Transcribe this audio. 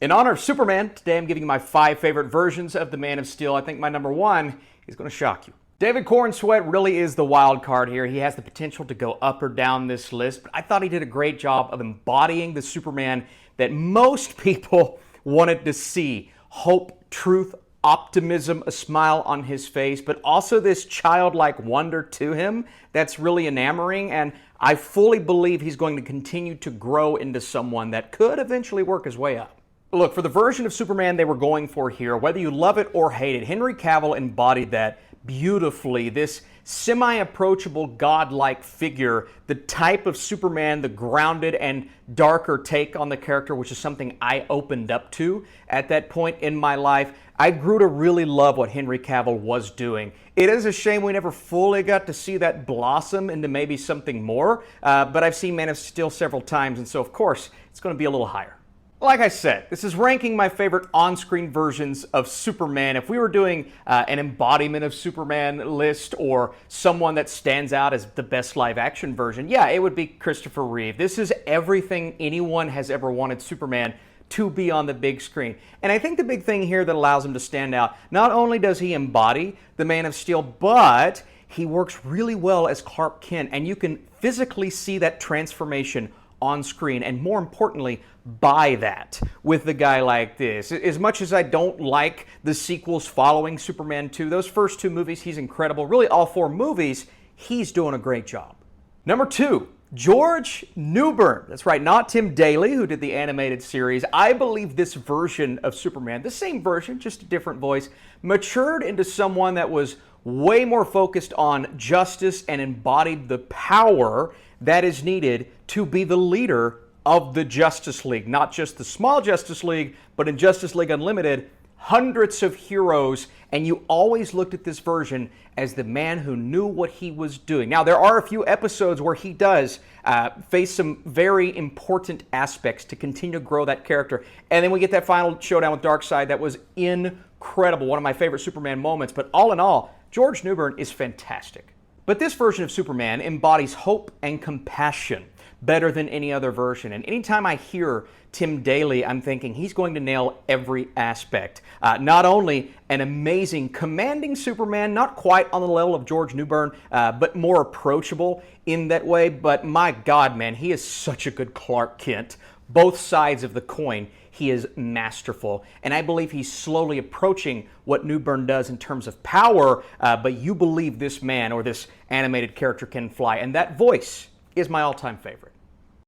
In honor of Superman, today I'm giving you my 5 favorite versions of the Man of Steel. I think my number 1 is going to shock you. David Corenswet really is the wild card here. He has the potential to go up or down this list, but I thought he did a great job of embodying the Superman that most people wanted to see. Hope, truth, optimism, a smile on his face, but also this childlike wonder to him that's really enamoring, and I fully believe he's going to continue to grow into someone that could eventually work his way up. Look, for the version of Superman they were going for here, whether you love it or hate it, Henry Cavill embodied that beautifully. This semi-approachable godlike figure, the type of Superman, the grounded and darker take on the character, which is something I opened up to at that point in my life. I grew to really love what Henry Cavill was doing. It is a shame we never fully got to see that blossom into maybe something more, but I've seen Man of Steel several times, and so of course it's going to be a little higher. Like I said, this is ranking my favorite on-screen versions of Superman. If we were doing an embodiment of Superman list or someone that stands out as the best live-action version, yeah, it would be Christopher Reeve. This is everything anyone has ever wanted Superman to be on the big screen. And I think the big thing here that allows him to stand out, not only does he embody the Man of Steel, but he works really well as Clark Kent, and you can physically see that transformation on screen, and more importantly, buy that with the guy like this. As much as I don't like the sequels following Superman 2, those first 2 movies, he's incredible. Really, all 4 movies, he's doing a great job. Number 2, George Newbern. That's right, not Tim Daly, who did the animated series. I believe this version of Superman, the same version, just a different voice, matured into someone that was way more focused on justice and embodied the power that is needed to be the leader of the Justice League. Not just the small Justice League, but in Justice League Unlimited, hundreds of heroes, and you always looked at this version as the man who knew what he was doing. Now, there are a few episodes where he does face some very important aspects to continue to grow that character, and then we get that final showdown with Darkseid that was incredible, one of my favorite Superman moments, but all in all, George Newbern is fantastic. But this version of Superman embodies hope and compassion better than any other version. And anytime I hear Tim Daly, I'm thinking he's going to nail every aspect. Not only an amazing, commanding Superman, not quite on the level of George Newbern, but more approachable in that way. But my God, man, he is such a good Clark Kent. Both sides of the coin, he is masterful. And I believe he's slowly approaching what Newbern does in terms of power, but you believe this man or this animated character can fly. And that voice is my all-time favorite.